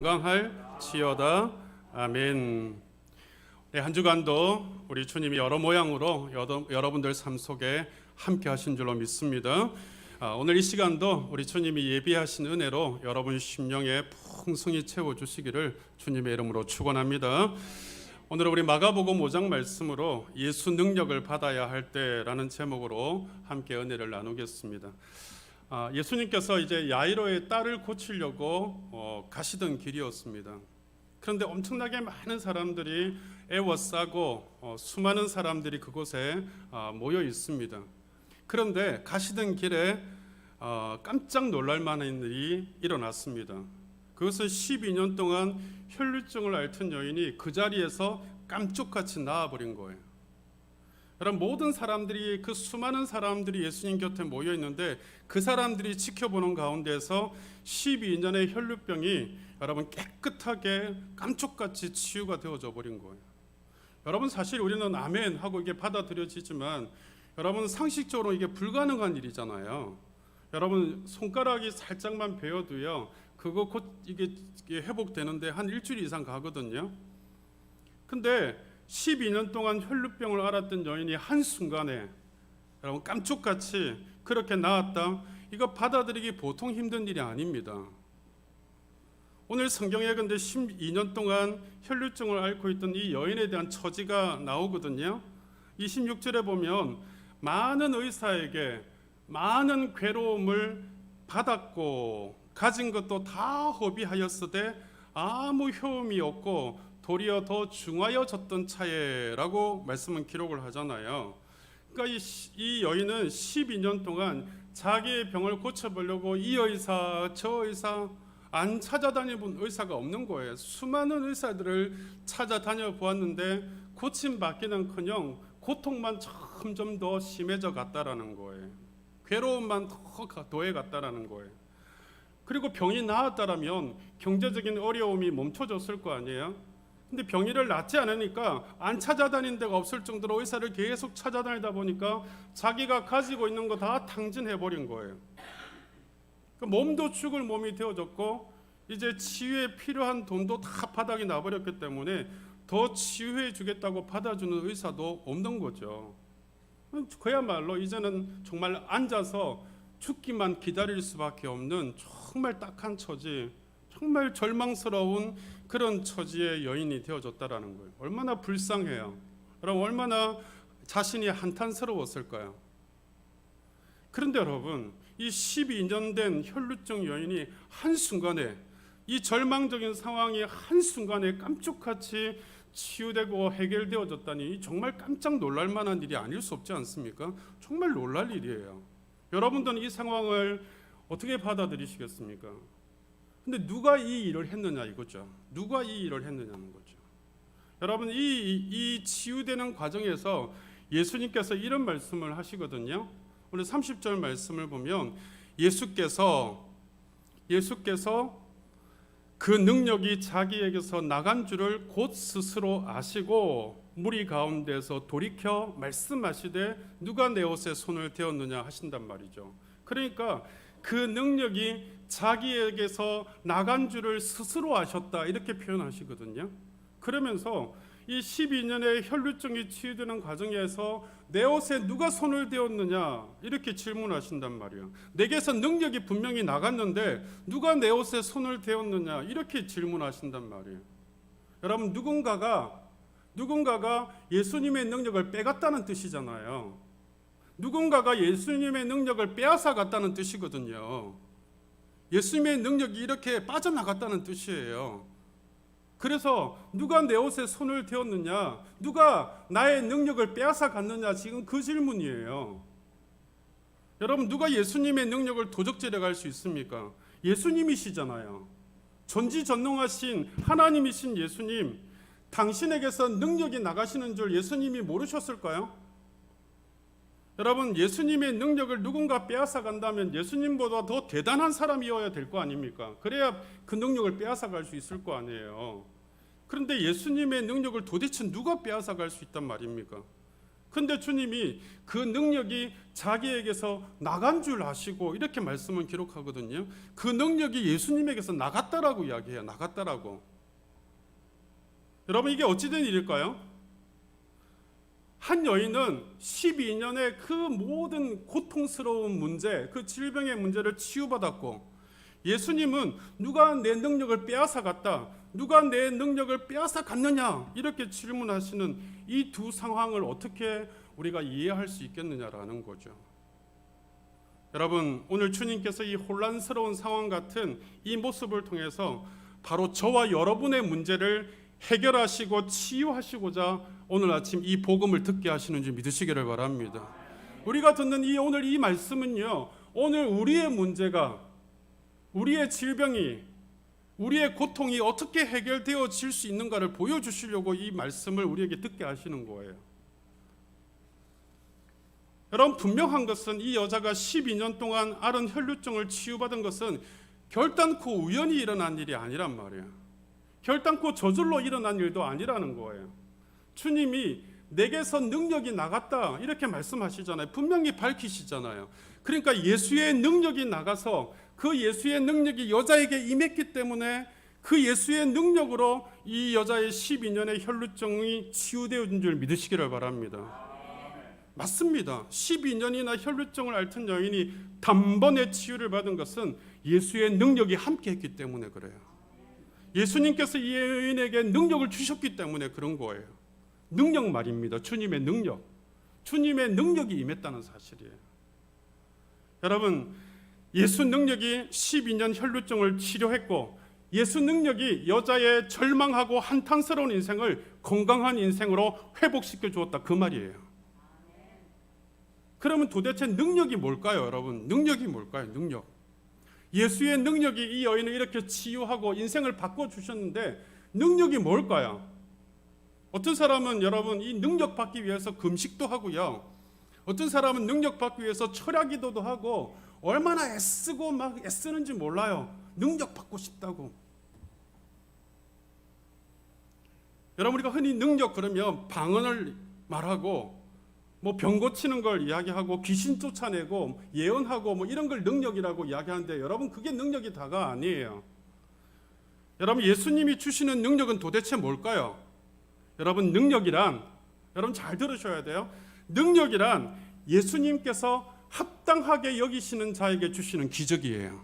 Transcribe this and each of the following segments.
건강할지어다. 아멘. 네, 한 주간도 우리 주님이 여러 모양으로 여러분들 삶 속에 함께 하신 줄로 믿습니다. 오늘 이 시간도 우리 주님이 예비하신 은혜로 여러분 심령에 풍성히 채워주시기를 주님의 이름으로 축원합니다. 오늘은 우리 마가복음 5장 말씀으로 예수 능력을 받아야 할 때라는 제목으로 함께 은혜를 나누겠습니다. 예수님께서 이제 야이로의 딸을 고치려고 가시던 길이었습니다. 그런데 엄청나게 많은 사람들이 애워싸고 수많은 사람들이 그곳에 모여 있습니다. 그런데 가시던 길에 깜짝 놀랄 만한 일이 일어났습니다. 그것은 12년 동안 혈루증을 앓던 여인이 그 자리에서 깜짝같이 나아버린 거예요. 여러분, 모든 사람들이, 그 수많은 사람들이 예수님 곁에 모여 있는데 그 사람들이 지켜보는 가운데서 12년의 혈루병이 여러분 깨끗하게 깜짝같이 치유가 되어져 버린 거예요. 여러분, 사실 우리는 아멘 하고 이게 받아들여지지만 여러분, 상식적으로 이게 불가능한 일이잖아요. 여러분, 손가락이 살짝만 베어도요, 그거 곧 이게 회복되는데 한 일주일 이상 가거든요. 근데 12년 동안 혈루병을 앓았던 여인이 한순간에 여러분 깜짝같이 그렇게 나았다. 이거 받아들이기 보통 힘든 일이 아닙니다. 오늘 성경에 근데 12년 동안 혈루증을 앓고 있던 이 여인에 대한 처지가 나오거든요. 26절에 보면 많은 의사에게 많은 괴로움을 받았고 가진 것도 다 허비하였으되 아무 효험이 없고 도리어 더 중하여졌던 차에라고 말씀은 기록을 하잖아요. 그러니까 이 여인은 12년 동안 자기의 병을 고쳐보려고 이 의사 저 의사 안 찾아다녀본 의사가 없는 거예요. 수많은 의사들을 찾아다녀 보았는데 고침받기는커녕 고통만 점점 더 심해져 갔다라는 거예요. 괴로움만 더 더해 갔다라는 거예요. 그리고 병이 나았다라면 경제적인 어려움이 멈춰졌을 거 아니에요. 근데 병이를 낫지 않으니까 안 찾아다닌 데가 없을 정도로 의사를 계속 찾아다니다 보니까 자기가 가지고 있는 거 다 탕진해버린 거예요. 몸도 죽을 몸이 되어졌고 이제 치유에 필요한 돈도 다 바닥이 나버렸기 때문에 더 치유해 주겠다고 받아주는 의사도 없는 거죠. 그야말로 이제는 정말 앉아서 죽기만 기다릴 수밖에 없는 정말 딱한 처지, 정말 절망스러운 그런 처지의 여인이 되어졌다라는 거예요. 얼마나 불쌍해요. 여러분, 얼마나 자신이 한탄스러웠을까요? 그런데 여러분, 이 12년 된 혈루증 여인이 한순간에, 이 절망적인 상황이 한순간에 깜짝같이 치유되고 해결되어졌다니 정말 깜짝 놀랄 만한 일이 아닐 수 없지 않습니까? 정말 놀랄 일이에요. 여러분들은 이 상황을 어떻게 받아들이시겠습니까? 근데 누가 이 일을 했느냐 이거죠. 누가 이 일을 했느냐는 거죠. 여러분, 이 치유되는 과정에서 예수님께서 이런 말씀을 하시거든요. 오늘 30절 말씀을 보면 예수께서 그 능력이 자기에게서 나간 줄을 곧 스스로 아시고 무리 가운데서 돌이켜 말씀하시되 누가 내 옷에 손을 대었느냐 하신단 말이죠. 그러니까 그 능력이 자기에게서 나간 줄을 스스로 아셨다 이렇게 표현하시거든요. 그러면서 이 12년의 혈루증이 치유되는 과정에서 내 옷에 누가 손을 대었느냐 이렇게 질문하신단 말이에요. 내게서 능력이 분명히 나갔는데 누가 내 옷에 손을 대었느냐 이렇게 질문하신단 말이에요. 여러분, 누군가가 예수님의 능력을 빼갔다는 뜻이잖아요. 누군가가 예수님의 능력을 빼앗아 갔다는 뜻이거든요. 예수님의 능력이 이렇게 빠져나갔다는 뜻이에요. 그래서 누가 내 옷에 손을 대었느냐, 누가 나의 능력을 빼앗아 갔느냐, 지금 그 질문이에요. 여러분, 누가 예수님의 능력을 도적질해 갈 수 있습니까? 예수님이시잖아요. 전지전능하신 하나님이신 예수님, 당신에게서 능력이 나가시는 줄 예수님이 모르셨을까요? 여러분, 예수님의 능력을 누군가 빼앗아 간다면 예수님보다 더 대단한 사람이어야 될 거 아닙니까? 그래야 그 능력을 빼앗아 갈 수 있을 거 아니에요. 그런데 예수님의 능력을 도대체 누가 빼앗아 갈 수 있단 말입니까? 근데 주님이 그 능력이 자기에게서 나간 줄 아시고 이렇게 말씀을 기록하거든요. 그 능력이 예수님에게서 나갔다라고 이야기해요. 나갔다라고. 여러분, 이게 어찌된 일일까요? 한 여인은 12년의 그 모든 고통스러운 문제, 그 질병의 문제를 치유받았고, 예수님은 누가 내 능력을 빼앗아갔다, 누가 내 능력을 빼앗아갔느냐, 이렇게 질문하시는 이 두 상황을 어떻게 우리가 이해할 수 있겠느냐라는 거죠. 여러분, 오늘 주님께서 이 혼란스러운 상황 같은 이 모습을 통해서 바로 저와 여러분의 문제를 해결하시고 치유하시고자 오늘 아침 이 복음을 듣게 하시는 줄 믿으시기를 바랍니다. 우리가 듣는 오늘 이 말씀은요, 오늘 우리의 문제가, 우리의 질병이, 우리의 고통이 어떻게 해결되어질 수 있는가를 보여주시려고 이 말씀을 우리에게 듣게 하시는 거예요. 여러분, 분명한 것은 이 여자가 12년 동안 앓은 혈루증을 치유받은 것은 결단코 우연히 일어난 일이 아니란 말이에요. 결단코 저절로 일어난 일도 아니라는 거예요. 주님이 내게서 능력이 나갔다 이렇게 말씀하시잖아요. 분명히 밝히시잖아요. 그러니까 예수의 능력이 나가서 그 예수의 능력이 여자에게 임했기 때문에 그 예수의 능력으로 이 여자의 12년의 혈루증이 치유되어진 줄 믿으시기를 바랍니다. 맞습니다. 12년이나 혈루증을 앓던 여인이 단번에 치유를 받은 것은 예수의 능력이 함께했기 때문에 그래요. 예수님께서 이 여인에게 능력을 주셨기 때문에 그런 거예요. 능력 말입니다. 주님의 능력. 주님의 능력이 임했다는 사실이에요. 여러분, 예수 능력이 12년 혈루증을 치료했고, 예수 능력이 여자의 절망하고 한탄스러운 인생을 건강한 인생으로 회복시켜 주었다, 그 말이에요. 그러면 도대체 능력이 뭘까요, 여러분? 능력이 뭘까요? 능력. 예수의 능력이 이 여인을 이렇게 치유하고 인생을 바꿔주셨는데 능력이 뭘까요? 어떤 사람은 여러분 이 능력 받기 위해서 금식도 하고요. 어떤 사람은 능력 받기 위해서 철야기도도 하고 얼마나 애쓰고 막 애쓰는지 몰라요. 능력 받고 싶다고. 여러분, 우리가 흔히 능력 그러면 방언을 말하고 뭐 병 고치는 걸 이야기하고 귀신 쫓아내고 예언하고 뭐 이런 걸 능력이라고 이야기하는데, 여러분 그게 능력이 다가 아니에요. 여러분, 예수님이 주시는 능력은 도대체 뭘까요? 여러분, 능력이란, 여러분 잘 들으셔야 돼요. 능력이란 예수님께서 합당하게 여기시는 자에게 주시는 기적이에요.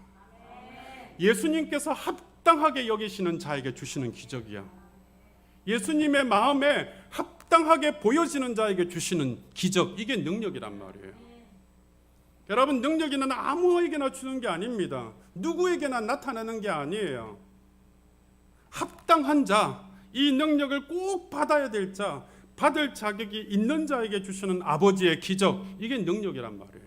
예수님께서 합당하게 여기시는 자에게 주시는 기적이야. 예수님의 마음에 합당하게 보여지는 자에게 주시는 기적, 이게 능력이란 말이에요. 여러분, 능력이는 아무에게나 주는 게 아닙니다. 누구에게나 나타나는 게 아니에요. 합당한 자, 이 능력을 꼭 받아야 될 자, 받을 자격이 있는 자에게 주시는 아버지의 기적, 이게 능력이란 말이에요.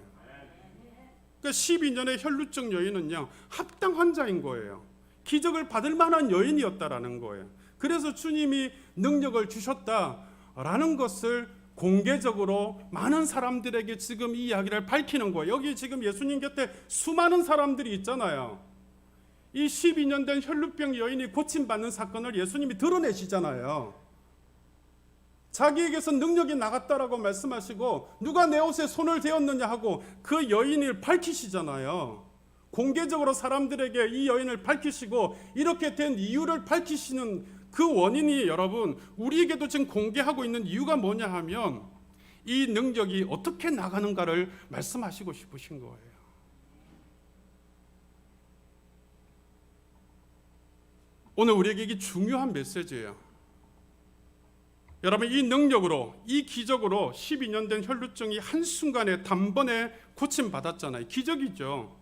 그러니까 12년의 혈루증 여인은요, 합당한 자인 거예요. 기적을 받을 만한 여인이었다라는 거예요. 그래서 주님이 능력을 주셨다라는 것을 공개적으로 많은 사람들에게 지금 이 이야기를 밝히는 거예요. 여기 지금 예수님 곁에 수많은 사람들이 있잖아요. 이 12년 된 혈루병 여인이 고침받는 사건을 예수님이 드러내시잖아요. 자기에게서 능력이 나갔다라고 말씀하시고 누가 내 옷에 손을 대었느냐 하고 그 여인을 밝히시잖아요. 공개적으로 사람들에게 이 여인을 밝히시고 이렇게 된 이유를 밝히시는 그 원인이 여러분 우리에게도 지금 공개하고 있는 이유가 뭐냐 하면 이 능력이 어떻게 나가는가를 말씀하시고 싶으신 거예요. 오늘 우리에게 이게 중요한 메시지예요. 여러분, 이 능력으로, 이 기적으로 12년 된 혈루증이 한순간에 단번에 고침받았잖아요. 기적이죠.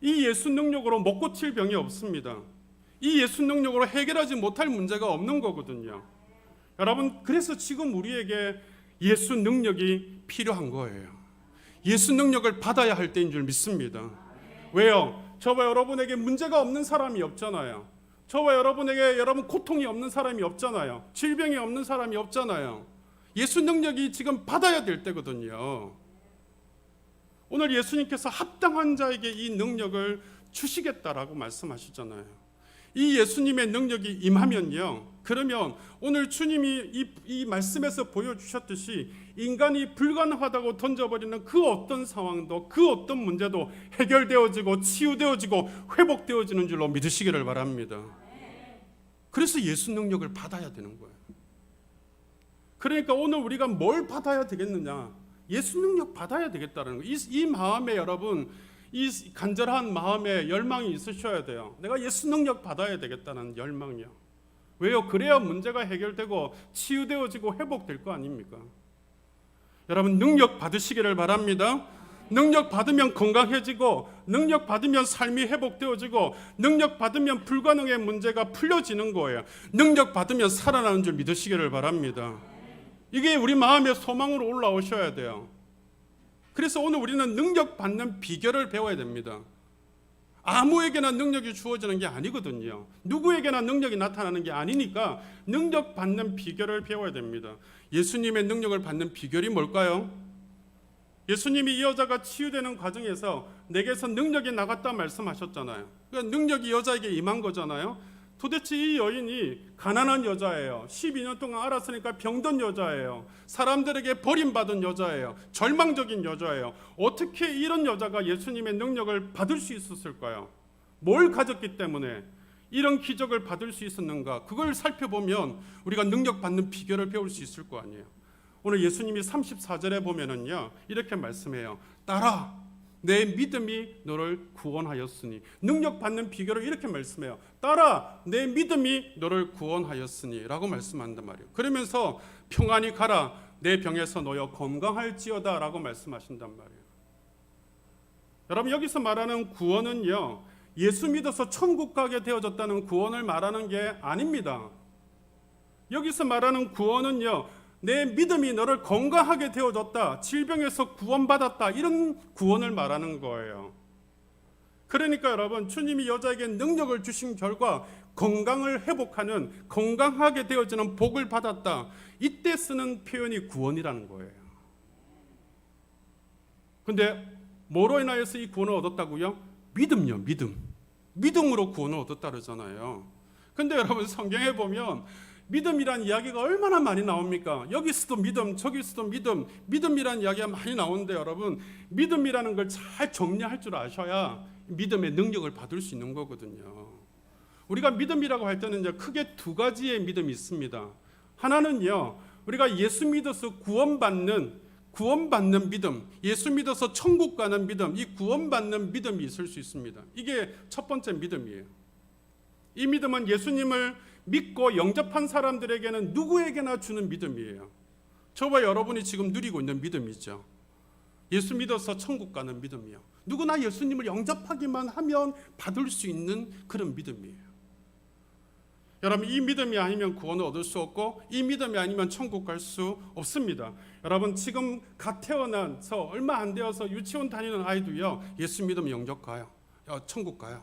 이 예수 능력으로 못 고칠 병이 없습니다. 이 예수 능력으로 해결하지 못할 문제가 없는 거거든요. 여러분, 그래서 지금 우리에게 예수 능력이 필요한 거예요. 예수 능력을 받아야 할 때인 줄 믿습니다. 왜요? 저와 여러분에게 문제가 없는 사람이 없잖아요. 저와 여러분에게 여러분 고통이 없는 사람이 없잖아요. 질병이 없는 사람이 없잖아요. 예수 능력이 지금 받아야 될 때거든요. 오늘 예수님께서 합당한 자에게 이 능력을 주시겠다라고 말씀하시잖아요. 이 예수님의 능력이 임하면요, 그러면 오늘 주님이 이 말씀에서 보여주셨듯이 인간이 불가능하다고 던져버리는 그 어떤 상황도 그 어떤 문제도 해결되어지고 치유되어지고 회복되어지는 줄로 믿으시기를 바랍니다. 그래서 예수 능력을 받아야 되는 거예요. 그러니까 오늘 우리가 뭘 받아야 되겠느냐? 예수 능력 받아야 되겠다는 거예요. 이 마음에 여러분, 이 간절한 마음에 열망이 있으셔야 돼요. 내가 예수 능력 받아야 되겠다는 열망이요. 왜요? 그래야 문제가 해결되고 치유되어지고 회복될 거 아닙니까? 여러분 능력 받으시기를 바랍니다. 능력 받으면 건강해지고, 능력 받으면 삶이 회복되어지고, 능력 받으면 불가능의 문제가 풀려지는 거예요. 능력 받으면 살아나는 줄 믿으시기를 바랍니다. 이게 우리 마음의 소망으로 올라오셔야 돼요. 그래서 오늘 우리는 능력 받는 비결을 배워야 됩니다. 아무에게나 능력이 주어지는 게 아니거든요. 누구에게나 능력이 나타나는 게 아니니까 능력 받는 비결을 배워야 됩니다. 예수님의 능력을 받는 비결이 뭘까요? 예수님이 이 여자가 치유되는 과정에서 내게서 능력이 나갔다 말씀하셨잖아요. 그러니까 능력이 여자에게 임한 거잖아요. 도대체 이 여인이 가난한 여자예요. 12년 동안 알았으니까 병든 여자예요. 사람들에게 버림받은 여자예요. 절망적인 여자예요. 어떻게 이런 여자가 예수님의 능력을 받을 수 있었을까요? 뭘 가졌기 때문에 이런 기적을 받을 수 있었는가? 그걸 살펴보면 우리가 능력 받는 비결을 배울 수 있을 거 아니에요. 오늘 예수님이 34절에 보면은요, 이렇게 말씀해요. 따라 내 믿음이 너를 구원하였으니. 능력 받는 비결을 이렇게 말씀해요. 따라 내 믿음이 너를 구원하였으니 라고 말씀한단 말이에요. 그러면서 평안히 가라, 내 병에서 놓여 건강할지어다 라고 말씀하신단 말이에요. 여러분 여기서 말하는 구원은요, 예수 믿어서 천국 가게 되어졌다는 구원을 말하는 게 아닙니다. 여기서 말하는 구원은요, 내 믿음이 너를 건강하게 되어졌다, 질병에서 구원받았다, 이런 구원을 말하는 거예요. 그러니까 여러분, 주님이 여자에게 능력을 주신 결과 건강을 회복하는, 건강하게 되어지는 복을 받았다, 이때 쓰는 표현이 구원이라는 거예요. 근데 뭐로 인하여서 이 구원을 얻었다고요? 믿음요, 믿음. 믿음으로 구원을 얻었다 그러잖아요. 근데 여러분 성경에 보면 믿음이란 이야기가 얼마나 많이 나옵니까? 여기서도 믿음, 저기서도 믿음, 믿음이란 이야기가 많이 나오는데 여러분, 믿음이라는 걸 잘 정리할 줄 아셔야 믿음의 능력을 받을 수 있는 거거든요. 우리가 믿음이라고 할 때는 이제 크게 두 가지의 믿음이 있습니다. 하나는요, 우리가 예수 믿어서 구원받는 믿음, 예수 믿어서 천국 가는 믿음, 이 구원받는 믿음이 있을 수 있습니다. 이게 첫 번째 믿음이에요. 이 믿음은 예수님을 믿고 영접한 사람들에게는 누구에게나 주는 믿음이에요. 저와 여러분이 지금 누리고 있는 믿음이죠. 예수 믿어서 천국 가는 믿음이요. 누구나 예수님을 영접하기만 하면 받을 수 있는 그런 믿음이에요. 여러분 이 믿음이 아니면 구원을 얻을 수 없고 이 믿음이 아니면 천국 갈 수 없습니다. 여러분 지금 갓 태어나서 얼마 안 되어서 유치원 다니는 아이도요, 예수 믿으면 영접 가요. 천국 가요.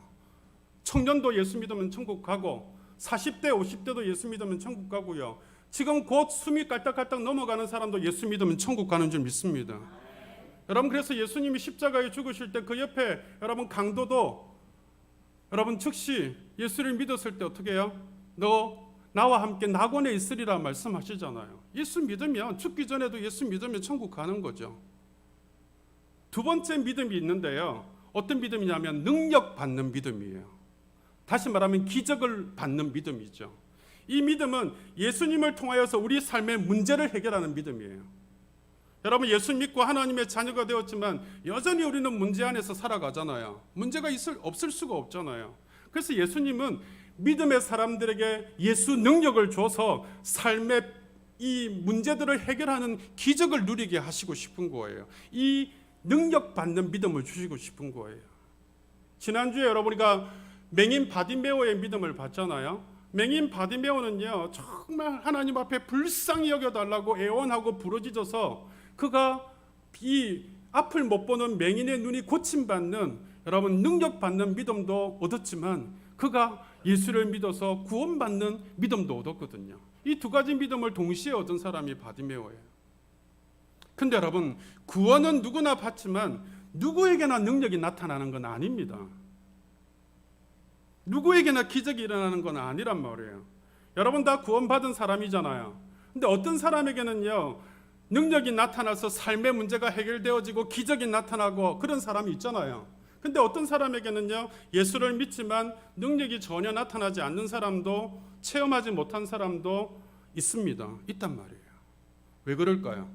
청년도 예수 믿으면 천국 가고 40대 50대도 예수 믿으면 천국 가고요. 지금 곧 숨이 깔딱깔딱 넘어가는 사람도 예수 믿으면 천국 가는 줄 믿습니다. 여러분 그래서 예수님이 십자가에 죽으실 때 그 옆에 여러분 강도도 여러분 즉시 예수를 믿었을 때 어떻게 해요? 너 나와 함께 낙원에 있으리라 말씀하시잖아요. 예수 믿으면, 죽기 전에도 예수 믿으면 천국 가는 거죠. 두 번째 믿음이 있는데요, 어떤 믿음이냐면 능력 받는 믿음이에요. 다시 말하면 기적을 받는 믿음이죠. 이 믿음은 예수님을 통하여서 우리 삶의 문제를 해결하는 믿음이에요. 여러분 예수 믿고 하나님의 자녀가 되었지만 여전히 우리는 문제 안에서 살아가잖아요. 문제가 없을 수가 없잖아요. 그래서 예수님은 믿음의 사람들에게 예수 능력을 줘서 삶의 이 문제들을 해결하는 기적을 누리게 하시고 싶은 거예요. 이 능력 받는 믿음을 주시고 싶은 거예요. 지난주에 여러분이가 맹인 바디메오의 믿음을 봤잖아요. 맹인 바디메오는요, 정말 하나님 앞에 불쌍히 여겨달라고 애원하고 부르짖어서 그가 이 앞을 못 보는 맹인의 눈이 고침받는 여러분 능력받는 믿음도 얻었지만 그가 예수를 믿어서 구원받는 믿음도 얻었거든요. 이 두 가지 믿음을 동시에 얻은 사람이 바디메오예요. 근데 여러분 구원은 누구나 받지만 누구에게나 능력이 나타나는 건 아닙니다. 누구에게나 기적이 일어나는 건 아니란 말이에요. 여러분 다 구원받은 사람이잖아요. 근데 어떤 사람에게는요, 능력이 나타나서 삶의 문제가 해결되어지고 기적이 나타나고 그런 사람이 있잖아요. 근데 어떤 사람에게는요, 예수를 믿지만 능력이 전혀 나타나지 않는 사람도, 체험하지 못한 사람도 있습니다. 있단 말이에요. 왜 그럴까요?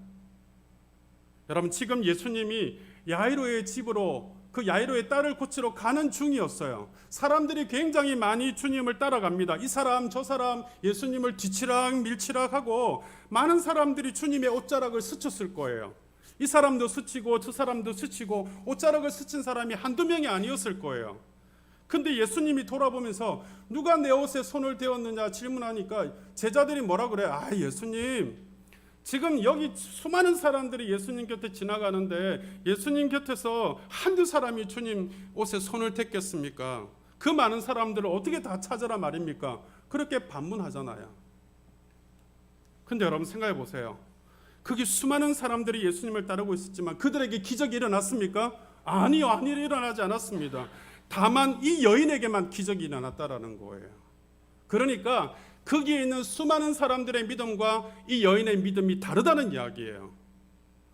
여러분, 지금 예수님이 야이로의 집으로, 그 야이로의 딸을 고치러 가는 중이었어요. 사람들이 굉장히 많이 주님을 따라갑니다. 이 사람 저 사람 예수님을 뒤치락 밀치락 하고 많은 사람들이 주님의 옷자락을 스쳤을 거예요. 이 사람도 스치고 저 사람도 스치고 옷자락을 스친 사람이 한두 명이 아니었을 거예요. 근데 예수님이 돌아보면서 누가 내 옷에 손을 대었느냐 질문하니까 제자들이 뭐라 그래? 아, 예수님, 지금 여기 수많은 사람들이 예수님 곁에 지나가는데 예수님 곁에서 한두 사람이 주님 옷에 손을 댔겠습니까? 그 많은 사람들을 어떻게 다 찾으라 말입니까? 그렇게 반문하잖아요. 근데 여러분 생각해 보세요. 거기 수많은 사람들이 예수님을 따르고 있었지만 그들에게 기적이 일어났습니까? 아니요, 일어나지 않았습니다. 다만 이 여인에게만 기적이 일어났다라는 거예요. 그러니까 거기에 있는 수많은 사람들의 믿음과 이 여인의 믿음이 다르다는 이야기예요.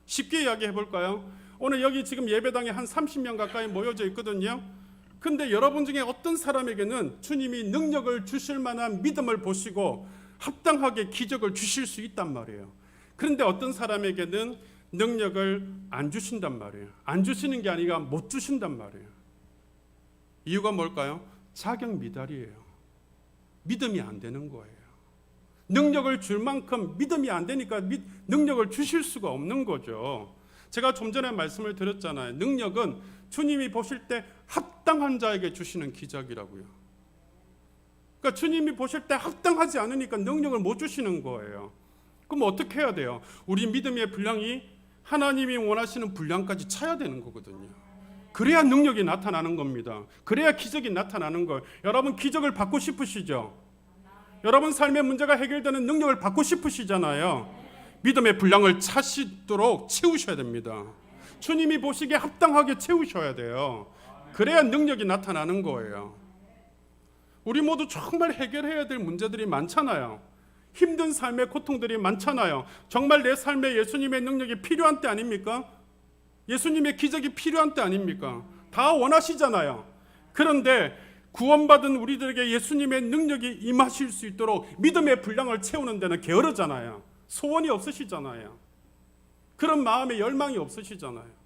쉽게 이야기해 볼까요? 오늘 여기 지금 예배당에 한 30명 가까이 모여져 있거든요. 근데 여러분 중에 어떤 사람에게는 주님이 능력을 주실 만한 믿음을 보시고 합당하게 기적을 주실 수 있단 말이에요. 그런데 어떤 사람에게는 능력을 안 주신단 말이에요. 안 주시는 게 아니라 못 주신단 말이에요. 이유가 뭘까요? 자격 미달이에요. 믿음이 안 되는 거예요. 능력을 줄 만큼 믿음이 안 되니까 능력을 주실 수가 없는 거죠. 제가 좀 전에 말씀을 드렸잖아요. 능력은 주님이 보실 때 합당한 자에게 주시는 기적이라고요. 그러니까 주님이 보실 때 합당하지 않으니까 능력을 못 주시는 거예요. 그럼 어떻게 해야 돼요? 우리 믿음의 분량이 하나님이 원하시는 분량까지 차야 되는 거거든요. 그래야 능력이 나타나는 겁니다. 그래야 기적이 나타나는 거예요. 여러분 기적을 받고 싶으시죠? 여러분 삶의 문제가 해결되는 능력을 받고 싶으시잖아요. 믿음의 분량을 차시도록 채우셔야 됩니다. 주님이 보시기에 합당하게 채우셔야 돼요. 그래야 능력이 나타나는 거예요. 우리 모두 정말 해결해야 될 문제들이 많잖아요. 힘든 삶의 고통들이 많잖아요. 정말 내 삶에 예수님의 능력이 필요한 때 아닙니까? 예수님의 기적이 필요한 때 아닙니까? 다 원하시잖아요. 그런데 구원받은 우리들에게 예수님의 능력이 임하실 수 있도록 믿음의 분량을 채우는 데는 게으르잖아요. 소원이 없으시잖아요. 그런 마음의 열망이 없으시잖아요.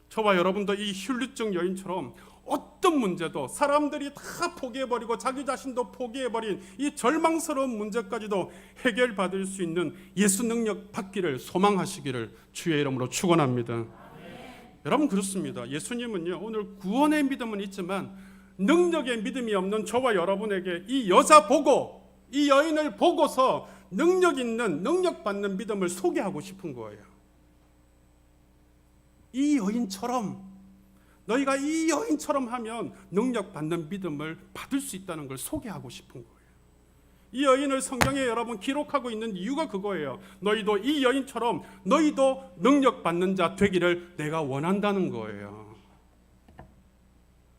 저와 여러분도 이 혈루증 여인처럼 어떤 문제도 사람들이 다 포기해버리고 자기 자신도 포기해버린 이 절망스러운 문제까지도 해결받을 수 있는 예수 능력 받기를 소망하시기를 주의 이름으로 축원합니다. 여러분 그렇습니다. 예수님은요 오늘 구원의 믿음은 있지만 능력의 믿음이 없는 저와 여러분에게 이 여자 보고 이 여인을 보고서 능력 있는 능력 받는 믿음을 소개하고 싶은 거예요. 이 여인처럼 너희가 이 여인처럼 하면 능력 받는 믿음을 받을 수 있다는 걸 소개하고 싶은 거예요. 이 여인을 성경에 여러분 기록하고 있는 이유가 그거예요. 너희도 이 여인처럼 너희도 능력 받는 자 되기를 내가 원한다는 거예요.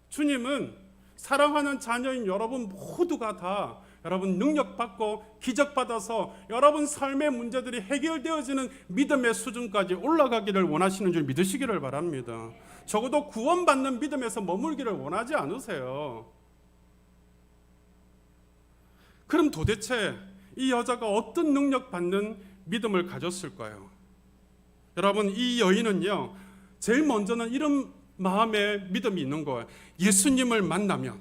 주님은 사랑하는 자녀인 여러분 모두가 다 여러분 능력 받고 기적 받아서 여러분 삶의 문제들이 해결되어지는 믿음의 수준까지 올라가기를 원하시는 줄 믿으시기를 바랍니다. 적어도 구원받는 믿음에서 머물기를 원하지 않으세요. 그럼 도대체 이 여자가 어떤 능력 받는 믿음을 가졌을까요? 여러분 이 여인은요 제일 먼저는 이런 마음의 믿음이 있는 거예요. 예수님을 만나면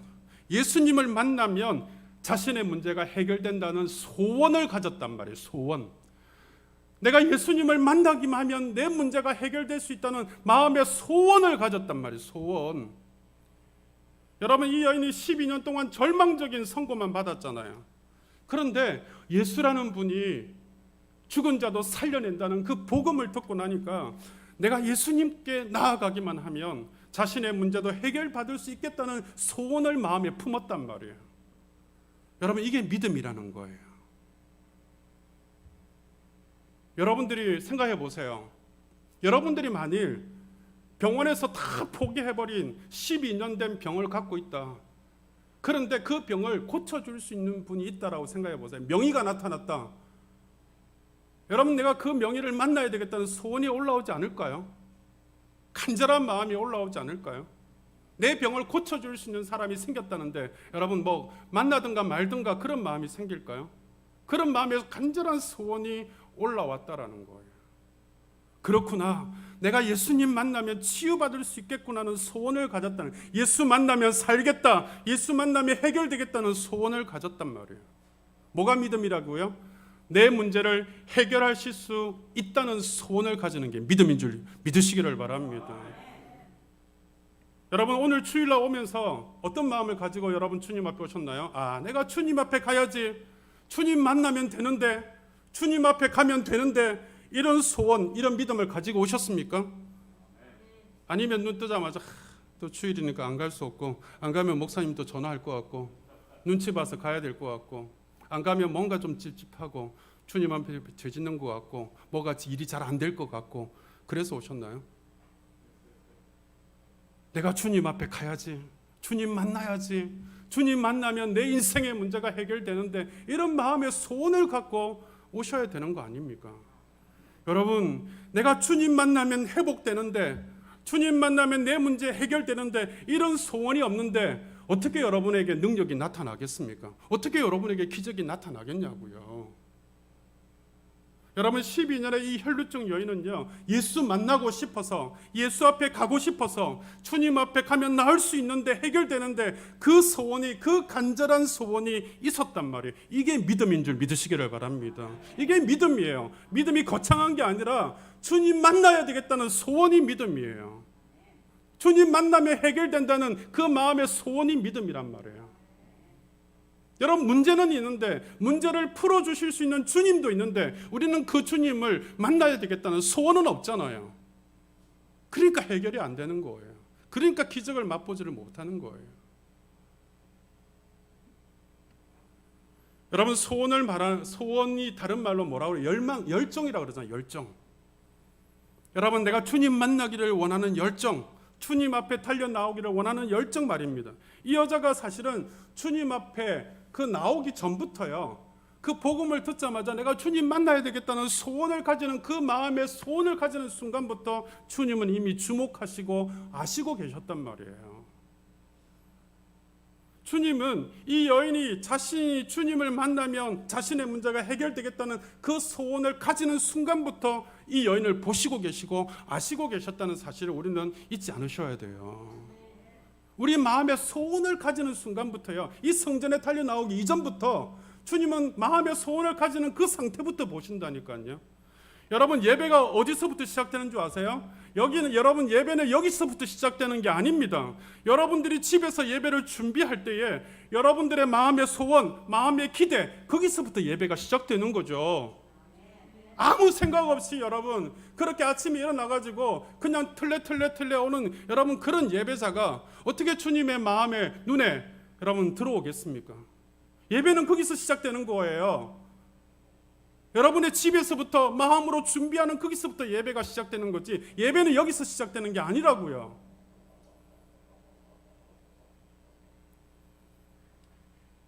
자신의 문제가 해결된다는 소원을 가졌단 말이에요. 소원. 내가 예수님을 만나기만 하면 내 문제가 해결될 수 있다는 마음의 소원을 가졌단 말이에요. 소원. 여러분 이 여인이 12년 동안 절망적인 선고만 받았잖아요. 그런데 예수라는 분이 죽은 자도 살려낸다는 그 복음을 듣고 나니까 내가 예수님께 나아가기만 하면 자신의 문제도 해결받을 수 있겠다는 소원을 마음에 품었단 말이에요. 여러분 이게 믿음이라는 거예요. 여러분들이 생각해 보세요. 여러분들이 만일 병원에서 다 포기해버린 12년 된 병을 갖고 있다. 그런데 그 병을 고쳐줄 수 있는 분이 있다라고 생각해 보세요. 명의가 나타났다. 여러분, 내가 그 명의를 만나야 되겠다는 소원이 올라오지 않을까요? 간절한 마음이 올라오지 않을까요? 내 병을 고쳐줄 수 있는 사람이 생겼다는데 여러분 만나든가 말든가 그런 마음이 생길까요? 그런 마음에서 간절한 소원이 올라왔다라는 거예요. 그렇구나. 내가 예수님 만나면 치유받을 수 있겠구나는 소원을 가졌다는, 예수 만나면 살겠다, 예수 만나면 해결되겠다는 소원을 가졌단 말이에요. 뭐가 믿음이라고요? 내 문제를 해결하실 수 있다는 소원을 가지는 게 믿음인 줄 믿으시기를 바랍니다. 여러분, 오늘 주일날 오면서 어떤 마음을 가지고 여러분 주님 앞에 오셨나요? 내가 주님 앞에 가야지, 주님 만나면 되는데, 주님 앞에 가면 되는데, 이런 소원, 이런 믿음을 가지고 오셨습니까? 아니면 눈 뜨자마자 또 주일이니까 안 갈 수 없고, 안 가면 목사님도 전화할 것 같고, 눈치 봐서 가야 될 것 같고, 안 가면 뭔가 좀 찝찝하고, 주님 앞에 죄 짓는 것 같고, 뭐가 일이 잘 안 될 것 같고, 그래서 오셨나요? 내가 주님 앞에 가야지, 주님 만나야지, 주님 만나면 내 인생의 문제가 해결되는데, 이런 마음의 소원을 갖고 오셔야 되는 거 아닙니까? 여러분, 내가 주님 만나면 회복되는데, 주님 만나면 내 문제 해결되는데, 이런 소원이 없는데 어떻게 여러분에게 능력이 나타나겠습니까? 어떻게 여러분에게 기적이 나타나겠냐고요. 여러분, 12년의 이 혈루증 여인은요, 예수 만나고 싶어서, 예수 앞에 가고 싶어서, 주님 앞에 가면 나을 수 있는데, 해결되는데, 그 소원이, 그 간절한 소원이 있었단 말이에요. 이게 믿음인 줄 믿으시기를 바랍니다. 이게 믿음이에요. 믿음이 거창한 게 아니라 주님 만나야 되겠다는 소원이 믿음이에요. 주님 만나면 해결된다는 그 마음의 소원이 믿음이란 말이에요. 여러분, 문제는 있는데, 문제를 풀어주실 수 있는 주님도 있는데, 우리는 그 주님을 만나야 되겠다는 소원은 없잖아요. 그러니까 해결이 안 되는 거예요. 그러니까 기적을 맛보지를 못하는 거예요. 여러분, 소원이 다른 말로 뭐라고 그래요? 열정이라고 그러잖아요. 열정. 여러분, 내가 주님 만나기를 원하는 열정, 주님 앞에 달려나오기를 원하는 열정 말입니다. 이 여자가 사실은 주님 앞에 그 나오기 전부터요, 그 복음을 듣자마자 내가 주님 만나야 되겠다는 소원을 가지는, 그 마음의 소원을 가지는 순간부터 주님은 이미 주목하시고 아시고 계셨단 말이에요. 주님은 이 여인이 자신이 주님을 만나면 자신의 문제가 해결되겠다는 그 소원을 가지는 순간부터 이 여인을 보시고 계시고 아시고 계셨다는 사실을 우리는 잊지 않으셔야 돼요. 우리 마음의 소원을 가지는 순간부터요, 이 성전에 달려 나오기 이전부터 주님은 마음의 소원을 가지는 그 상태부터 보신다니까요. 여러분, 예배가 어디서부터 시작되는 줄 아세요? 여러분, 예배는 여기서부터 시작되는 게 아닙니다. 여러분들이 집에서 예배를 준비할 때에 여러분들의 마음의 소원, 마음의 기대, 거기서부터 예배가 시작되는 거죠. 아무 생각 없이 여러분 그렇게 아침에 일어나가지고 그냥 틀레 오는 여러분 그런 예배자가 어떻게 주님의 마음에 눈에 여러분 들어오겠습니까? 예배는 거기서 시작되는 거예요. 여러분의 집에서부터 마음으로 준비하는 거기서부터 예배가 시작되는 거지, 예배는 여기서 시작되는 게 아니라고요.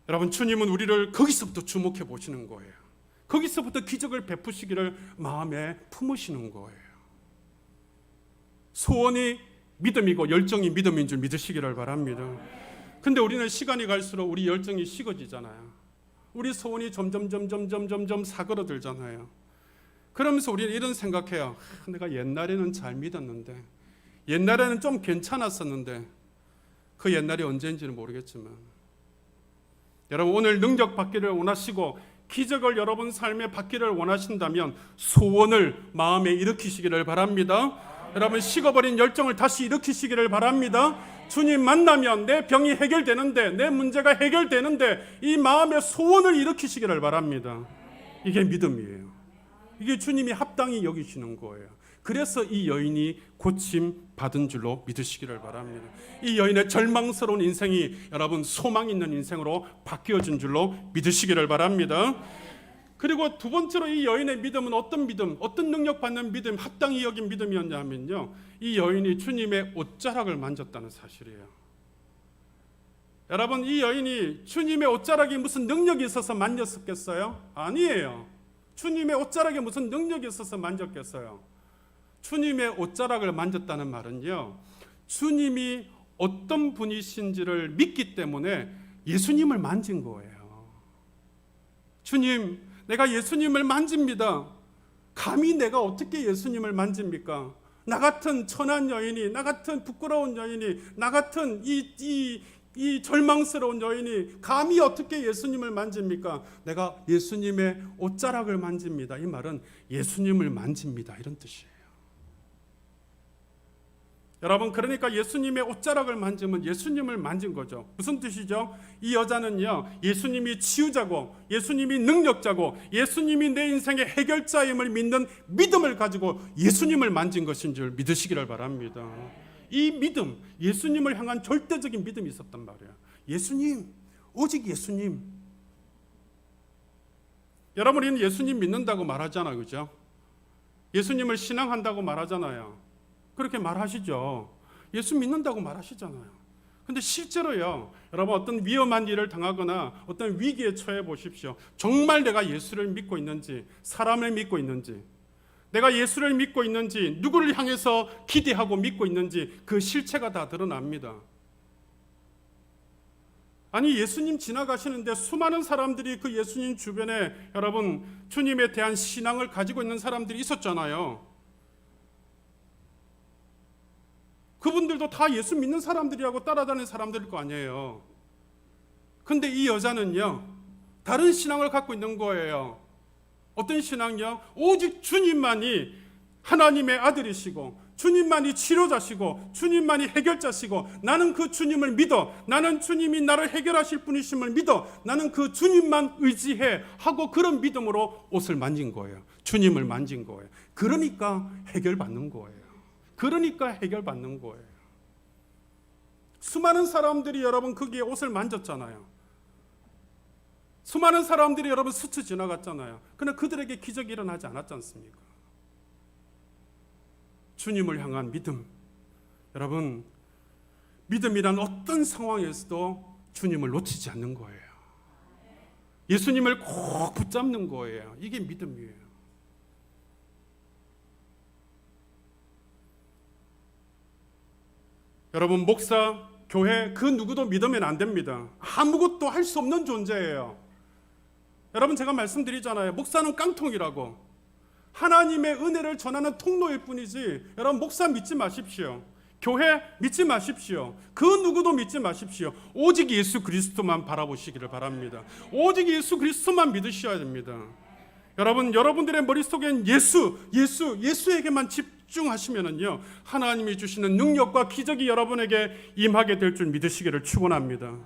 여러분, 주님은 우리를 거기서부터 주목해 보시는 거예요. 거기서부터 기적을 베푸시기를 마음에 품으시는 거예요. 소원이 믿음이고 열정이 믿음인 줄 믿으시기를 바랍니다. 근데 우리는 시간이 갈수록 우리 열정이 식어지잖아요. 우리 소원이 점점 사그러들잖아요. 그러면서 우리는 이런 생각해요. 내가 옛날에는 잘 믿었는데, 옛날에는 좀 괜찮았었는데, 그 옛날이 언제인지는 모르겠지만, 여러분, 오늘 능력 받기를 원하시고 기적을 여러분 삶에 받기를 원하신다면 소원을 마음에 일으키시기를 바랍니다. 여러분, 식어버린 열정을 다시 일으키시기를 바랍니다. 주님 만나면 내 병이 해결되는데, 내 문제가 해결되는데, 이 마음의 소원을 일으키시기를 바랍니다. 이게 믿음이에요. 이게 주님이 합당히 여기시는 거예요. 그래서 이 여인이 고침 받은 줄로 믿으시기를 바랍니다. 이 여인의 절망스러운 인생이 여러분 소망 있는 인생으로 바뀌어진 줄로 믿으시기를 바랍니다. 그리고 두 번째로 이 여인의 믿음은 어떤 믿음, 어떤 능력 받는 믿음, 합당히 여긴 믿음이었냐면요, 이 여인이 주님의 옷자락을 만졌다는 사실이에요. 여러분, 이 여인이 주님의 옷자락에 무슨 능력이 있어서 만졌겠어요? 아니에요. 주님의 옷자락에 무슨 능력이 있어서 만졌겠어요? 주님의 옷자락을 만졌다는 말은요, 주님이 어떤 분이신지를 믿기 때문에 예수님을 만진 거예요. 주님, 내가 예수님을 만집니다. 감히 내가 어떻게 예수님을 만집니까? 나 같은 천한 여인이, 나 같은 부끄러운 여인이, 나 같은 이 절망스러운 여인이 감히 어떻게 예수님을 만집니까? 내가 예수님의 옷자락을 만집니다. 이 말은 예수님을 만집니다, 이런 뜻이에요. 여러분, 그러니까 예수님의 옷자락을 만지면 예수님을 만진 거죠. 무슨 뜻이죠? 이 여자는요, 예수님이 치유자고 예수님이 능력자고 예수님이 내 인생의 해결자임을 믿는 믿음을 가지고 예수님을 만진 것인 줄 믿으시기를 바랍니다. 이 믿음, 예수님을 향한 절대적인 믿음이 있었단 말이에요. 예수님, 오직 예수님. 여러분, 우리는 예수님 믿는다고 말하잖아요, 그죠? 예수님을 신앙한다고 말하잖아요. 그렇게 말하시죠. 예수 믿는다고 말하시잖아요. 근데 실제로요, 여러분, 어떤 위험한 일을 당하거나 어떤 위기에 처해 보십시오. 정말 내가 예수를 믿고 있는지, 사람을 믿고 있는지, 내가 예수를 믿고 있는지, 누구를 향해서 기대하고 믿고 있는지 그 실체가 다 드러납니다. 아니, 예수님 지나가시는데 수많은 사람들이 그 예수님 주변에 여러분 주님에 대한 신앙을 가지고 있는 사람들이 있었잖아요. 그분들도 다 예수 믿는 사람들이라고 따라다니는 사람들일 거 아니에요. 근데 이 여자는요, 다른 신앙을 갖고 있는 거예요. 어떤 신앙이요? 오직 주님만이 하나님의 아들이시고 주님만이 치료자시고 주님만이 해결자시고 나는 그 주님을 믿어, 나는 주님이 나를 해결하실 분이심을 믿어, 나는 그 주님만 의지해 하고 그런 믿음으로 옷을 만진 거예요. 주님을 만진 거예요. 그러니까 해결받는 거예요. 그러니까 해결받는 거예요. 수많은 사람들이 여러분 거기에 옷을 만졌잖아요. 수많은 사람들이 여러분 스쳐 지나갔잖아요. 그러나 그들에게 기적이 일어나지 않았지 않습니까? 주님을 향한 믿음. 여러분, 믿음이란 어떤 상황에서도 주님을 놓치지 않는 거예요. 예수님을 꼭 붙잡는 거예요. 이게 믿음이에요. 여러분, 목사, 교회 그 누구도 믿으면 안 됩니다. 아무것도 할 수 없는 존재예요. 여러분, 제가 말씀드리잖아요. 목사는 깡통이라고. 하나님의 은혜를 전하는 통로일 뿐이지. 여러분, 목사 믿지 마십시오. 교회 믿지 마십시오. 그 누구도 믿지 마십시오. 오직 예수 그리스도만 바라보시기를 바랍니다. 오직 예수 그리스도만 믿으셔야 됩니다. 여러분, 여러분들의 머릿속엔 예수에게만 집중하시면은요, 하나님이 주시는 능력과 기적이 여러분에게 임하게 될 줄 믿으시기를 축원합니다.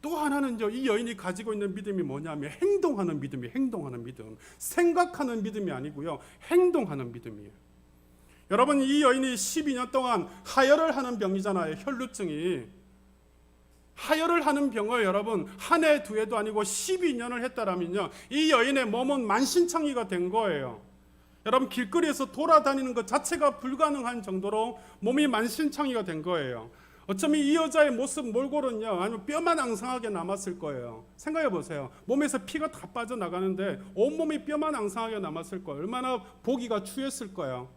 또 하나는요, 이 여인이 가지고 있는 믿음이 뭐냐면 행동하는 믿음이에요. 행동하는 믿음. 생각하는 믿음이 아니고요, 행동하는 믿음이에요. 여러분, 이 여인이 12년 동안 하혈을 하는 병이잖아요. 혈루증이. 하혈을 하는 병을 여러분 한 해 두 해도 아니고 12년을 했다라면요, 이 여인의 몸은 만신창이가 된 거예요. 여러분, 길거리에서 돌아다니는 것 자체가 불가능한 정도로 몸이 만신창이가 된 거예요. 어쩌면 이 여자의 모습 몰골은요, 아니면 뼈만 앙상하게 남았을 거예요. 생각해 보세요. 몸에서 피가 다 빠져나가는데 온몸이 뼈만 앙상하게 남았을 거예요. 얼마나 보기가 추했을 거예요.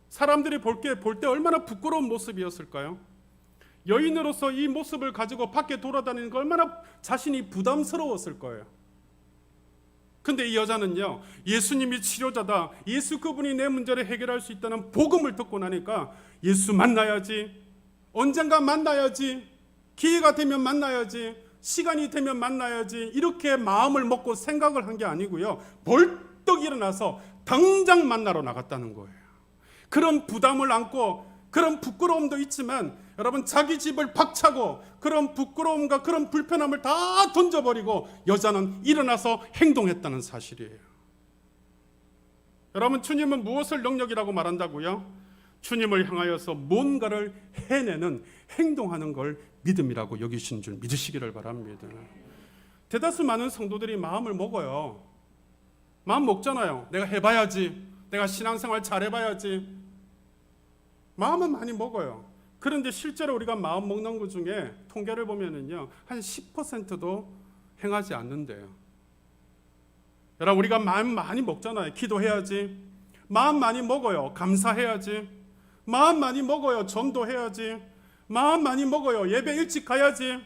사람들이 볼 때 얼마나 부끄러운 모습이었을까요? 여인으로서 이 모습을 가지고 밖에 돌아다니는 거 얼마나 자신이 부담스러웠을 거예요. 근데 이 여자는요, 예수님이 치료자다, 예수 그분이 내 문제를 해결할 수 있다는 복음을 듣고 나니까 예수 만나야지, 언젠가 만나야지, 기회가 되면 만나야지, 시간이 되면 만나야지, 이렇게 마음을 먹고 생각을 한 게 아니고요, 벌떡 일어나서 당장 만나러 나갔다는 거예요. 그런 부담을 안고 그런 부끄러움도 있지만 여러분, 자기 집을 박차고 그런 부끄러움과 그런 불편함을 다 던져버리고 여자는 일어나서 행동했다는 사실이에요. 여러분, 주님은 무엇을 능력이라고 말한다고요? 주님을 향하여서 뭔가를 해내는, 행동하는 걸 믿음이라고 여기신 줄 믿으시기를 바랍니다. 대다수 많은 성도들이 마음을 먹어요. 마음 먹잖아요. 내가 해봐야지, 내가 신앙생활 잘해봐야지. 마음은 많이 먹어요. 그런데 실제로 우리가 마음 먹는 것 중에 통계를 보면은요, 한 10%도 행하지 않는데요. 여러분, 우리가 마음 많이 먹잖아요. 기도해야지. 마음 많이 먹어요. 감사해야지. 마음 많이 먹어요. 전도해야지. 마음 많이 먹어요. 예배 일찍 가야지.